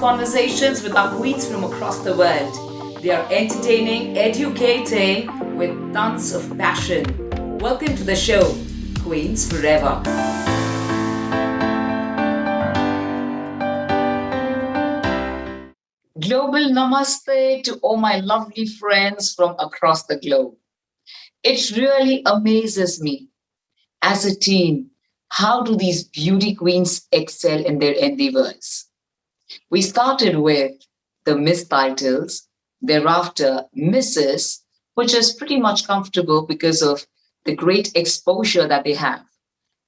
conversations with our queens from across the world. They are entertaining, educating with tons of passion. Welcome to the show, Queens Forever. Global Namaste to all my lovely friends from across the globe. It really amazes me as a teen, how do these beauty queens excel in their endeavors? We started with the Miss titles, thereafter Mrs., which is pretty much comfortable because of the great exposure that they have.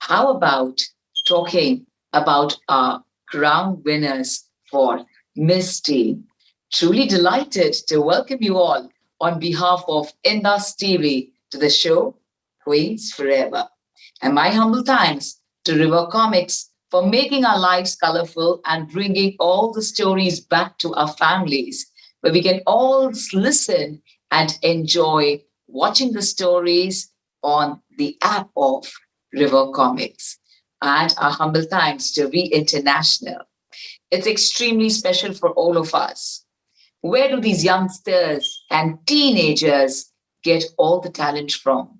How about talking about our crown winners for Miss Teen? Truly delighted to welcome you all on behalf of IndusTV to the show Queens Forever. And my humble thanks to River Comics for making our lives colorful and bringing all the stories back to our families, where we can all listen and enjoy watching the stories on the app of River Comics. And our humble thanks to Be International. It's extremely special for all of us. Where do these youngsters and teenagers get all the talent from?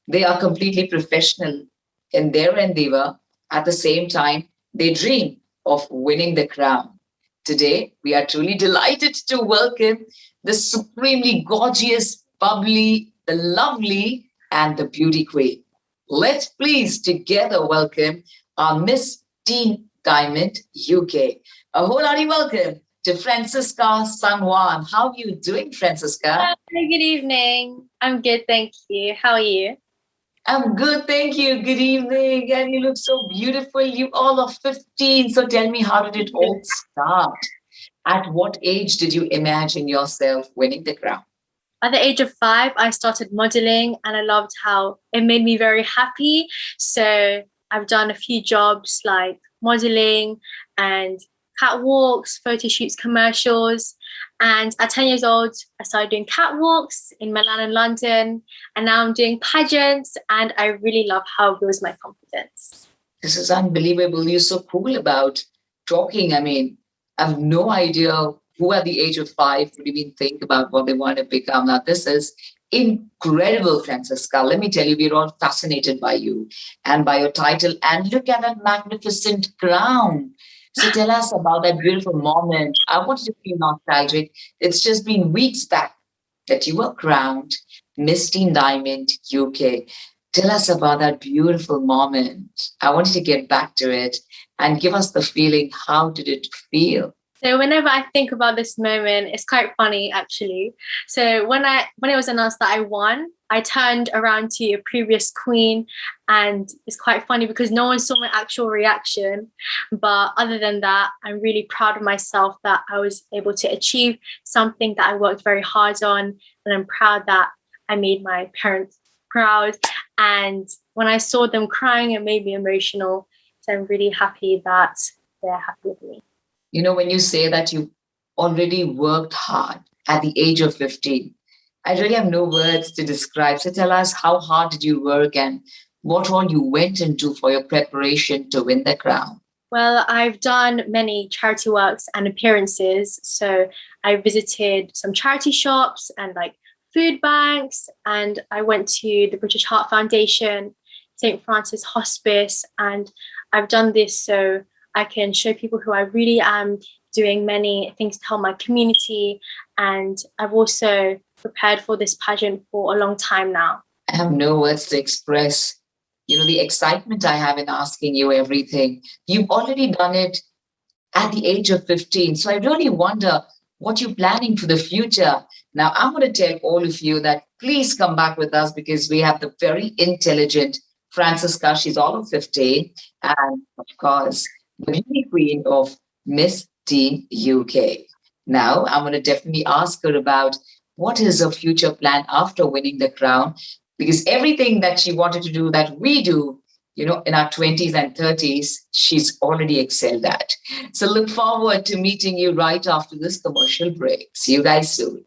They are completely professional in their endeavor. At the same time, they dream of winning the crown. Today, we are truly delighted to welcome the supremely gorgeous, bubbly, the lovely, and the beauty queen. Let's please together welcome our Miss Teen Diamond UK. A whole hearty welcome to Francesca Juan. How are you doing, Francesca? Hi, good evening. I'm good, thank you. How are you? I'm good, thank you. Good evening. And you look so beautiful. You all are 15. So tell me, how did it all start? At what age did you imagine yourself winning the crown? At the age of 5, I started modeling and I loved how it made me very happy. So I've done a few jobs like modeling and catwalks, photo shoots, commercials. And at 10 years old, I started doing catwalks in Milan and London. And now I'm doing pageants. And I really love how it builds my confidence. This is unbelievable. You're so cool about talking. I mean, I have no idea who at the age of 5 would even think about what they want to become. Now, this is incredible, Francesca. Let me tell you, we're all fascinated by you and by your title. And look at that magnificent crown. So tell us about that beautiful moment. I wanted to feel nostalgic. It's just been weeks back that you were crowned Miss Teen Diamond UK. Tell us about that beautiful moment. I wanted to get back to it and give us the feeling. How did it feel? So whenever I think about this moment, it's quite funny actually. So when it was announced that I won, I turned around to a previous queen, and it's quite funny because no one saw my actual reaction. But other than that, I'm really proud of myself that I was able to achieve something that I worked very hard on, and I'm proud that I made my parents proud. And when I saw them crying, it made me emotional. So I'm really happy that they're happy with me. You know, when you say that you already worked hard at the age of 15, I really have no words to describe. So tell us, how hard did you work and what all you went into for your preparation to win the crown? Well, I've done many charity works and appearances. So I visited some charity shops and like food banks, and I went to the British Heart Foundation, St. Francis Hospice, and I've done this so I can show people who I really am, doing many things to help my community. And I've also prepared for this pageant for a long time now. I have no words to express, the excitement I have in asking you everything. You've already done it at the age of 15. So I really wonder what you're planning for the future. Now, I'm going to tell all of you that please come back with us because we have the very intelligent Francesca. She's all of 15. And of course, the beauty queen of Miss Teen UK. Now, I'm going to definitely ask her about what is her future plan after winning the crown, because everything that she wanted to do that we do, in our 20s and 30s, she's already excelled at. So look forward to meeting you right after this commercial break. See you guys soon.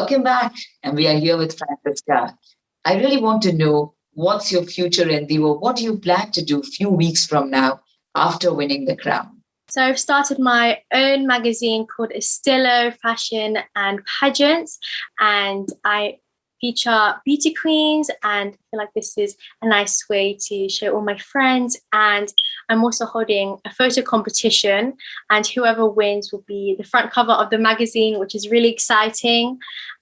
Welcome back. And we are here with Francesca. I really want to know what's your future endeavor? What do you plan to do a few weeks from now after winning the crown? So I've started my own magazine called Estilo Fashion and Pageants, and I feature beauty queens, and I feel like this is a nice way to show all my friends. And I'm also holding a photo competition, and whoever wins will be the front cover of the magazine, which is really exciting.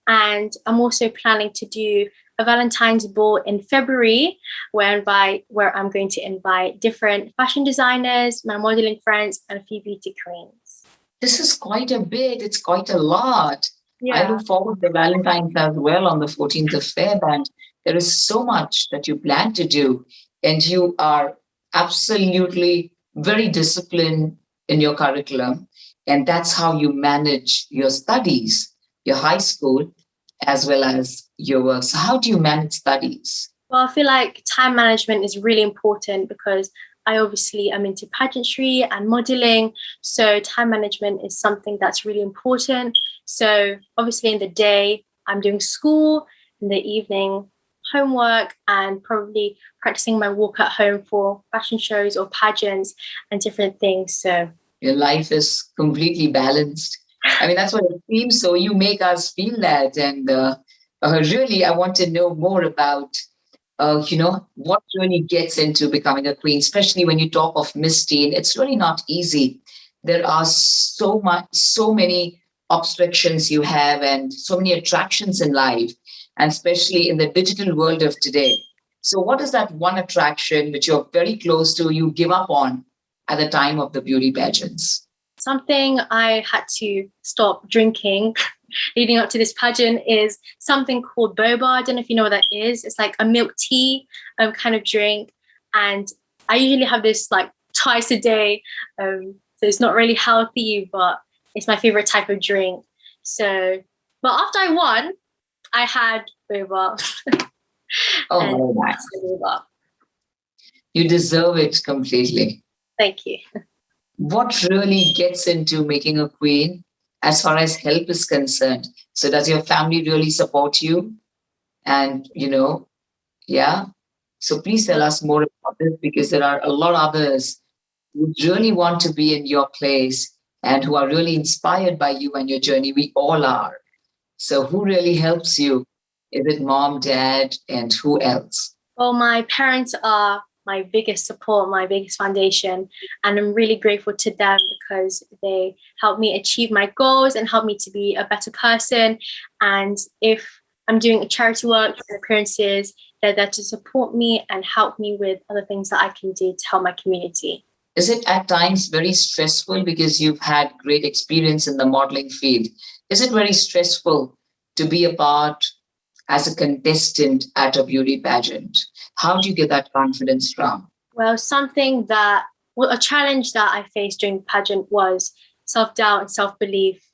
And I'm also planning to do a Valentine's ball in February, where I'm going to invite different fashion designers, my modeling friends, and a few beauty queens. This is quite a bit. It's quite a lot. Yeah. I look forward to Valentine's as well on the 14th of Feb. And there is so much that you plan to do. And you are absolutely very disciplined in your curriculum. And that's how you manage your studies, your high school, as well as your work. So how do you manage studies? Well, I feel like time management is really important because I obviously am into pageantry and modeling. So time management is something that's really important. So obviously in the day, I'm doing school, in the evening, homework, and probably practicing my walk at home for fashion shows or pageants and different things. So your life is completely balanced. I mean, that's what it seems. So you make us feel that. And really, I want to know more about, what really gets into becoming a queen, especially when you talk of Miss Teen. It's really not easy. There are so many obstructions you have and so many attractions in life, and especially in the digital world of today. So what is that one attraction which you're very close to, you give up on at the time of the beauty pageants? Something I had to stop drinking leading up to this pageant is something called boba. I don't know if you know what that is. It's like a milk tea kind of drink. And I usually have this like twice a day. So it's not really healthy, but it's my favorite type of drink. So, but after I won, I had boba. Oh, my. Boba. You deserve it completely. Thank you. What really gets into making a queen as far as help is concerned? So does your family really support you? And, yeah. So please tell us more about this, because there are a lot of others who really want to be in your place and who are really inspired by you and your journey. We all are. So who really helps you? Is it mom, dad, and who else? Well, my parents are my biggest support, my biggest foundation. And I'm really grateful to them because they help me achieve my goals and help me to be a better person. And if I'm doing charity work and appearances, they're there to support me and help me with other things that I can do to help my community. Is it at times very stressful because you've had great experience in the modeling field? Is it very stressful to be a part as a contestant at a beauty pageant? How do you get that confidence from? Well, a challenge that I faced during the pageant was self-doubt and self-belief.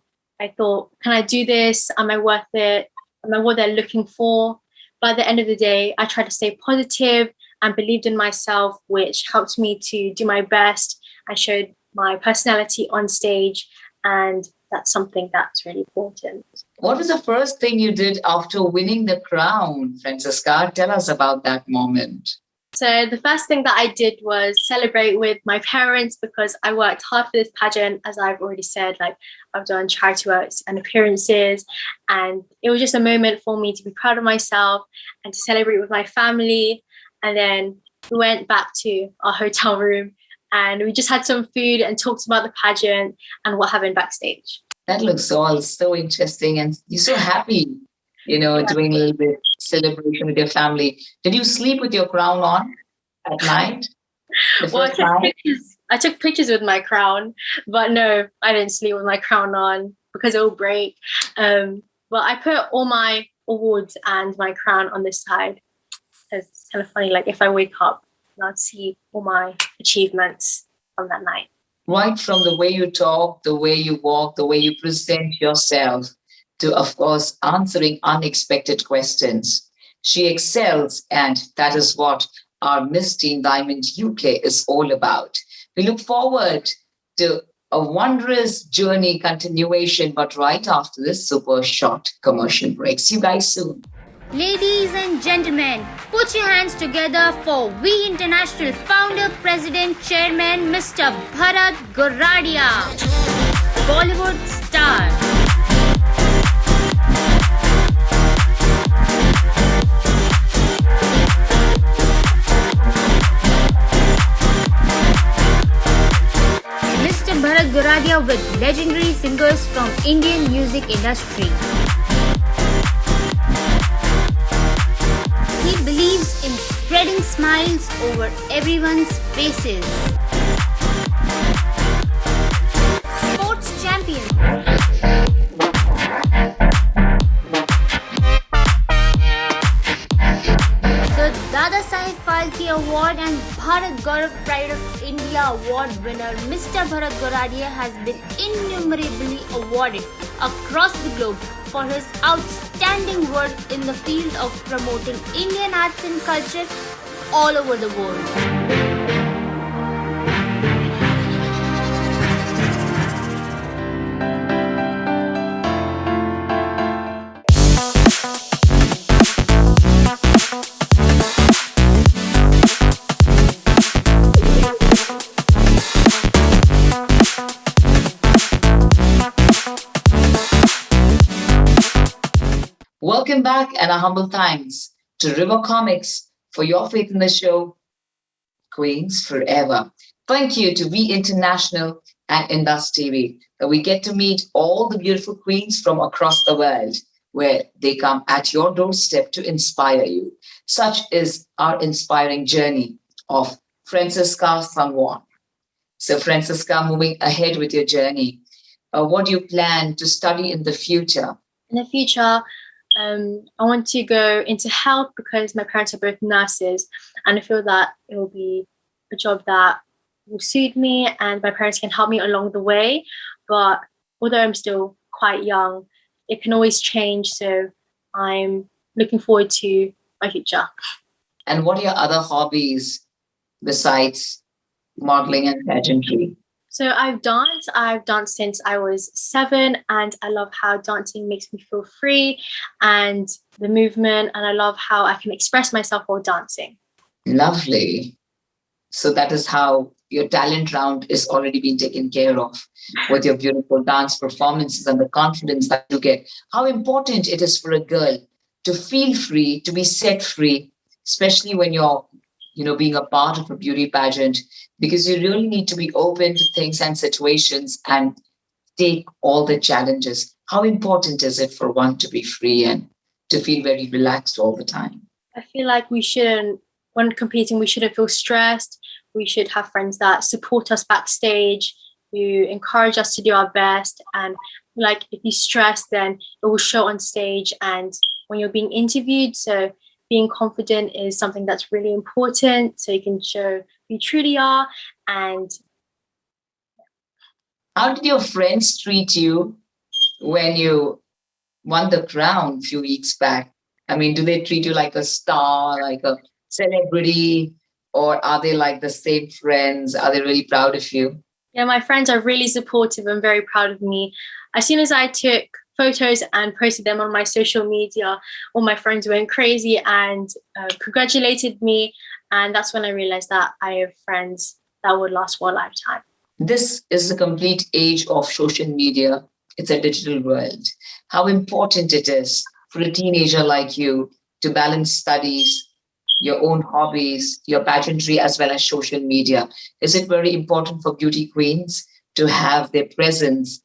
I thought, can I do this? Am I worth it? Am I what they're looking for? But at the end of the day, I tried to stay positive and believed in myself, which helped me to do my best. I showed my personality on stage, and that's something that's really important. What was the first thing you did after winning the crown, Francesca? Tell us about that moment. So the first thing that I did was celebrate with my parents because I worked hard for this pageant. As I've already said, like I've done charity works and appearances, and it was just a moment for me to be proud of myself and to celebrate with my family. And then we went back to our hotel room and we just had some food and talked about the pageant and what happened backstage. That looks all so interesting, and you're so happy, doing a little bit celebration with your family. Did you sleep with your crown on at night? Well, I took pictures with my crown, but no, I didn't sleep with my crown on because it will break. But I put all my awards and my crown on this side. It's kind of funny, like if I wake up, I'll see all my achievements from that night. Right from the way you talk, the way you walk, the way you present yourself, to, of course, answering unexpected questions. She excels, and that is what our Miss Teen Diamond UK is all about. We look forward to a wondrous journey continuation, but right after this super short commercial break. See you guys soon. Ladies and gentlemen, put your hands together for We International Founder, President, Chairman, Mr. Bharat Goradia, Bollywood star. Mr. Bharat Goradia with legendary singers from Indian music industry. He believes in spreading smiles over everyone's faces. Sports champion. The Dada Saheb Phalke Award and Bharat Gaurav Pride of India Award winner Mr. Bharat Goradia has been innumerably awarded across the globe for his outstanding work in the field of promoting Indian arts and culture all over the world. Welcome back and a humble thanks to River Comics for your faith in the show, Queens Forever. Thank you to We International and IndusTV that we get to meet all the beautiful queens from across the world where they come at your doorstep to inspire you. Such is our inspiring journey of Francesca son Juan. So Francesca, moving ahead with your journey, what do you plan to study in the future? In the future, I want to go into health because my parents are both nurses, and I feel that it will be a job that will suit me and my parents can help me along the way. But although I'm still quite young, it can always change. So I'm looking forward to my future. And what are your other hobbies besides modeling and pageantry? So I've danced since I was 7, and I love how dancing makes me feel free and the movement, and I love how I can express myself while dancing. Lovely. So that is how your talent round is already being taken care of with your beautiful dance performances and the confidence that you get. How important it is for a girl to feel free, to be set free, especially when you're being a part of a beauty pageant, because you really need to be open to things and situations and take all the challenges. How important is it for one to be free and to feel very relaxed all the time? I feel like when competing, we shouldn't feel stressed. We should have friends that support us backstage, who encourage us to do our best. And like if you stress, then it will show on stage and when you're being interviewed. So being confident is something that's really important, so you can show who you truly are. And how did your friends treat you when you won the crown a few weeks back? I mean, do they treat you like a star, like a celebrity, or are they like the same friends? Are they really proud of you? Yeah, my friends are really supportive and very proud of me. As soon as I took photos and posted them on my social media, all my friends went crazy and congratulated me. And that's when I realized that I have friends that would last for a lifetime. This is the complete age of social media. It's a digital world. How important it is for a teenager like you to balance studies, your own hobbies, your pageantry, as well as social media. Is it very important for beauty queens to have their presence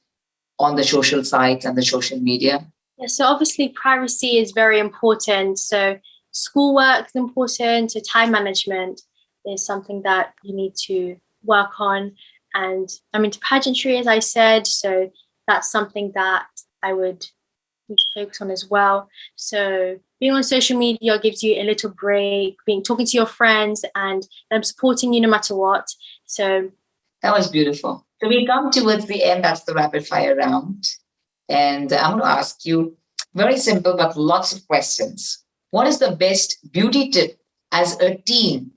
on the social sites and the social media? Yeah, so obviously privacy is very important. So schoolwork is important. So time management is something that you need to work on. And I'm into pageantry, as I said. So that's something that I would need to focus on as well. So being on social media gives you a little break, talking to your friends and them supporting you no matter what. So that was beautiful. So we come towards the end. That's the rapid fire round. And I'm going to ask you very simple, but lots of questions. What is the best beauty tip as a teen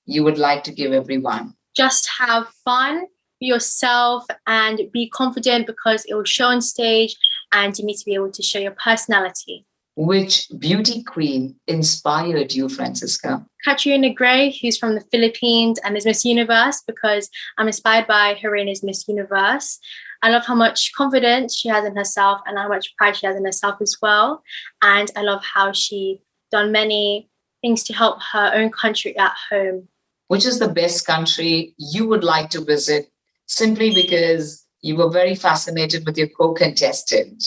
you would like to give everyone? Just have fun be yourself and be confident, because it will show on stage and you need to be able to show your personality. Which beauty queen inspired you, Francesca? Katrina Gray, who's from the Philippines and is Miss Universe, because I'm inspired by her reign as Miss Universe. I love how much confidence she has in herself and how much pride she has in herself as well. And I love how she done many things to help her own country at home. Which is the best country you would like to visit, simply because you were very fascinated with your co-contestant?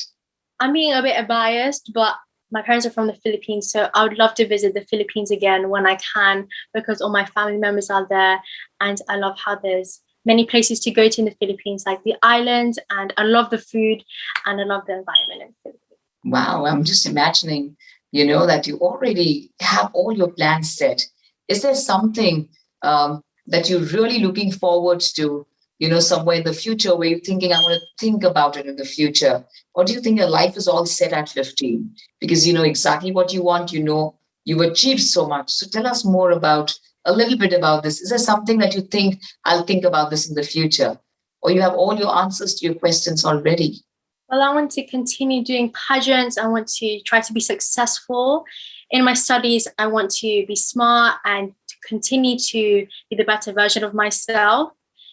I'm being a bit biased, but my parents are from the Philippines, so I would love to visit the Philippines again when I can, because all my family members are there. And I love how there's many places to go to in the Philippines, like the islands, and I love the food and I love the environment in the Philippines. Wow, I'm just imagining, that you already have all your plans set. Is there something that you're really looking forward to, somewhere in the future where you're thinking, I want to think about it in the future? Or do you think your life is all set at 15? Because you know exactly what you want, you've achieved so much. So tell us more a little bit about this. Is there something that you think, I'll think about this in the future? Or you have all your answers to your questions already? Well, I want to continue doing pageants. I want to try to be successful in my studies. I want to be smart and to continue to be the better version of myself.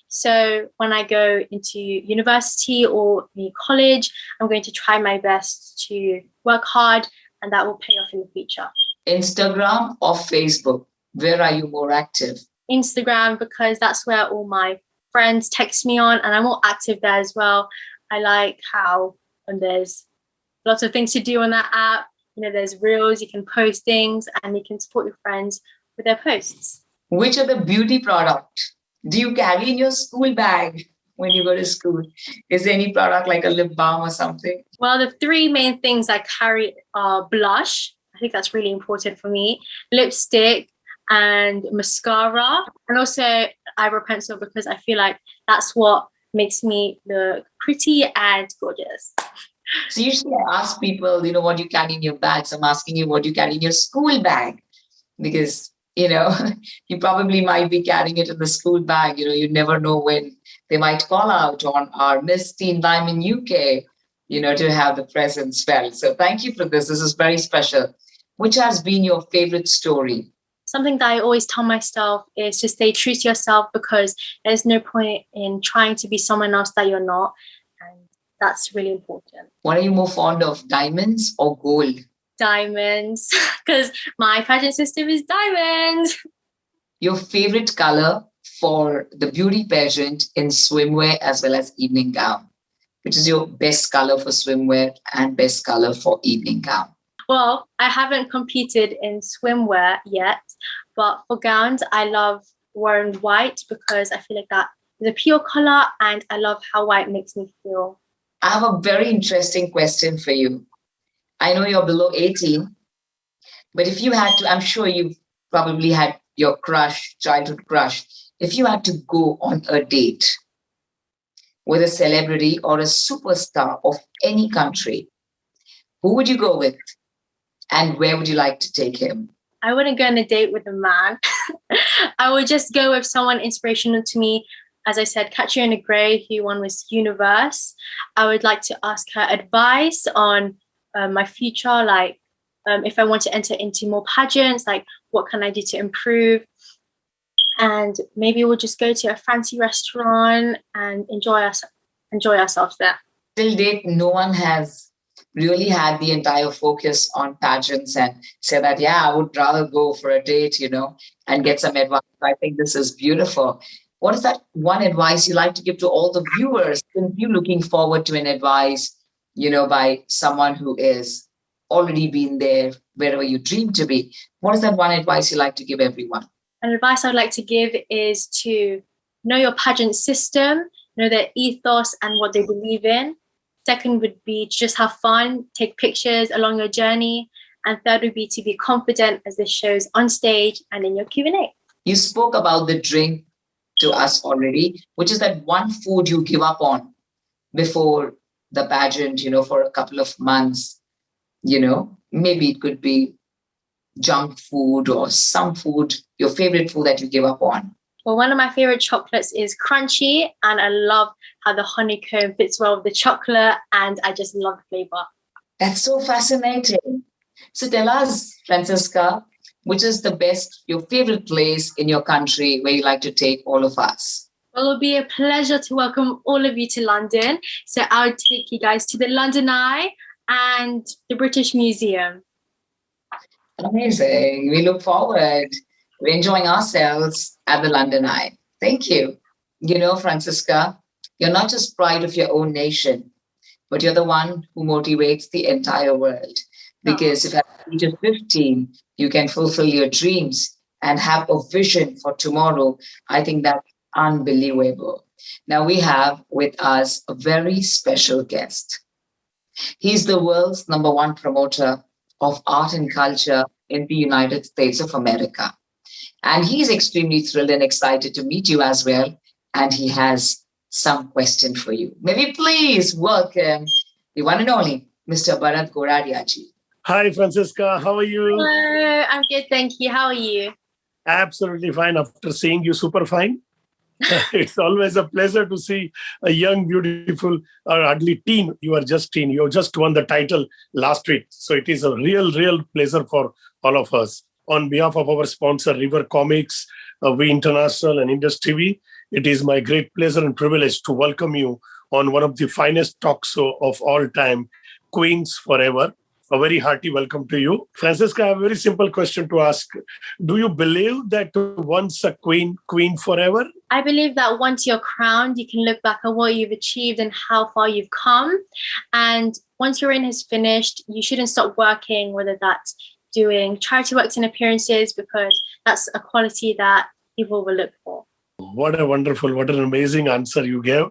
So when I go into university or college, I'm going to try my best to work hard, and that will pay off in the future. Instagram or Facebook? Where are you more active? Instagram, because that's where all my friends text me on, and I'm more active there as well. I like how there's lots of things to do on that app. There's reels, you can post things, and you can support your friends with their posts. Which are the beauty product do you carry in your school bag when you go to school? Is there any product like a lip balm or something? Well, the three main things I carry are blush. I think that's really important for me. Lipstick and mascara, and also eyebrow pencil, because I feel like that's what makes me look pretty and gorgeous. So usually I ask people, what you carry in your bags. I'm asking you what you carry in your school bag, because you probably might be carrying it in the school bag. You never know when they might call out on our Miss Teen Diamond UK, to have the presents felt. So thank you for this. This is very special. Which has been your favorite story? Something that I always tell myself is to stay true to yourself, because there's no point in trying to be someone else that you're not. And that's really important. What are you more fond of, diamonds or gold? Diamonds, because my pageant system is diamonds. Your favorite color for the beauty pageant in swimwear as well as evening gown? Which is your best color for swimwear and best color for evening gown? Well, I haven't competed in swimwear yet, but for gowns, I love wearing white, because I feel like that is a pure color and I love how white makes me feel. I have a very interesting question for you. I know you're below 18, but if you had to, I'm sure you've probably had your crush, childhood crush. If you had to go on a date with a celebrity or a superstar of any country, who would you go with? And where would you like to take him? I wouldn't go on a date with a man. I would just go with someone inspirational to me. As I said, Katrina Gray, who won Miss Universe. I would like to ask her advice on my future, like if I want to enter into more pageants, like what can I do to improve? And maybe we'll just go to a fancy restaurant and enjoy ourselves there. Till date, no one has really had the entire focus on pageants and say that, I would rather go for a date, and get some advice. I think this is beautiful. What is that one advice you like to give to all the viewers? If you're looking forward to an advice, by someone who is already been there, wherever you dream to be, what is that one advice you like to give everyone? An advice I'd like to give is to know your pageant system, know their ethos and what they believe in. Second would be to just have fun, take pictures along your journey. And third would be to be confident as this shows on stage and in your Q&A. You spoke about the drink to us already, which is that one food you give up on before the pageant, for a couple of months. Maybe it could be junk food or some food, your favorite food that you give up on. Well, one of my favorite chocolates is crunchy, and I love how the honeycomb fits well with the chocolate, and I just love the flavor. That's so fascinating. So tell us, Francesca, which is your favorite place in your country where you like to take all of us? Well, it'll be a pleasure to welcome all of you to London. So I'll take you guys to the London Eye and the British Museum. Amazing. We look forward. We're enjoying ourselves at the London Eye. Thank you. You know, Francesca, you're not just pride of your own nation, but you're the one who motivates the entire world. Because if at the age of 15, you can fulfill your dreams and have a vision for tomorrow, I think that's unbelievable. Now we have with us a very special guest. He's the world's #1 promoter of art and culture in the United States of America. And he's extremely thrilled and excited to meet you as well. And he has some question for you. Maybe please welcome the one and only Mr. Bharat Goradia ji. Hi, Francesca. How are you? Hello, I'm good, thank you. How are you? Absolutely fine. After seeing you super fine. It's always a pleasure to see a young, beautiful, or hardly teen. You are just teen. You just won the title last week. So it is a real pleasure for all of us. On behalf of our sponsor, River Comics, We International and IndusTV, it is my great pleasure and privilege to welcome you on one of the finest talk show of all time, Queens Forever. A very hearty welcome to you. Francesca, I have a very simple question to ask. Do you believe that once a queen forever? I believe that once you're crowned, you can look back at what you've achieved and how far you've come. And once your reign is finished, you shouldn't stop working, whether that's doing charity works and appearances, because that's a quality that people will look for. What an amazing answer you gave.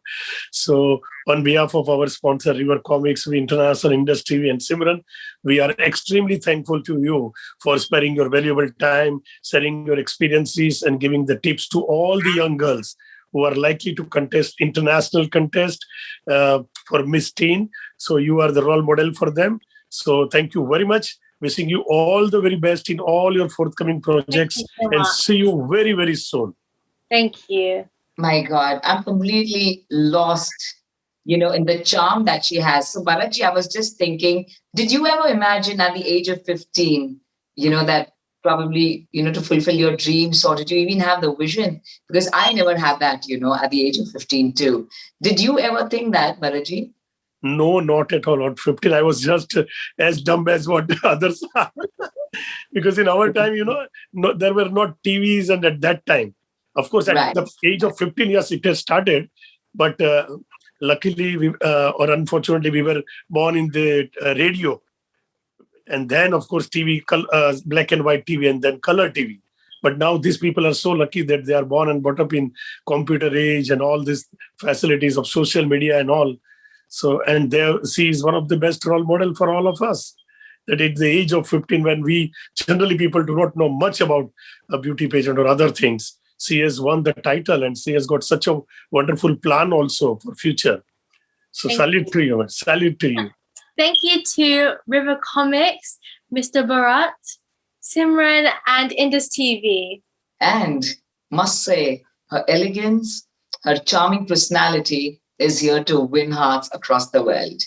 So on behalf of our sponsor, River Comics, We International, IndusTV and Simran, we are extremely thankful to you for sparing your valuable time, sharing your experiences and giving the tips to all the young girls who are likely to contest international contest for Miss Teen. So you are the role model for them. So thank you very much. Wishing you all the very best in all your forthcoming projects and see you very, very soon. Thank you. My God, I'm completely lost, in the charm that she has. So Bharatji, I was just thinking, did you ever imagine at the age of 15, that probably, to fulfill your dreams, or did you even have the vision? Because I never had that, at the age of 15 too. Did you ever think that, Bharatji? No, not at all. At 15, I was just as dumb as what others are. Because in our time, there were not TVs, and at that time, of course, at the age of 15 years, it has started. But luckily, or unfortunately, we were born in the radio. And then, of course, TV, black and white TV, and then color TV. But now these people are so lucky that they are born and brought up in computer age and all these facilities of social media and all. So, and she is one of the best role model for all of us. That at the age of 15, when we generally people do not know much about a beauty pageant or other things, she has won the title and she has got such a wonderful plan also for future. So salute to you. Salute to you. Thank you to River Comics, Mr. Bharat, Simran, and IndusTV. And must say, her elegance, her charming personality is here to win hearts across the world.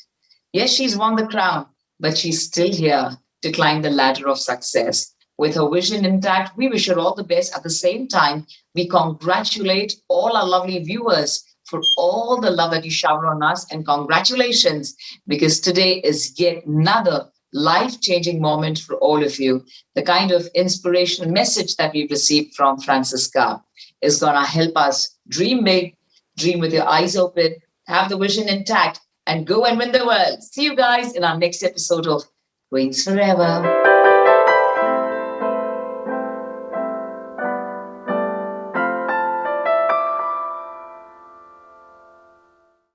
Yes, she's won the crown, but she's still here to climb the ladder of success. With her vision intact, we wish her all the best. At the same time, we congratulate all our lovely viewers for all the love that you shower on us. And congratulations, because today is yet another life-changing moment for all of you. The kind of inspirational message that we've received from Francesca is going to help us dream big, dream with your eyes open, have the vision intact, and go and win the world. See you guys in our next episode of Queens Forever.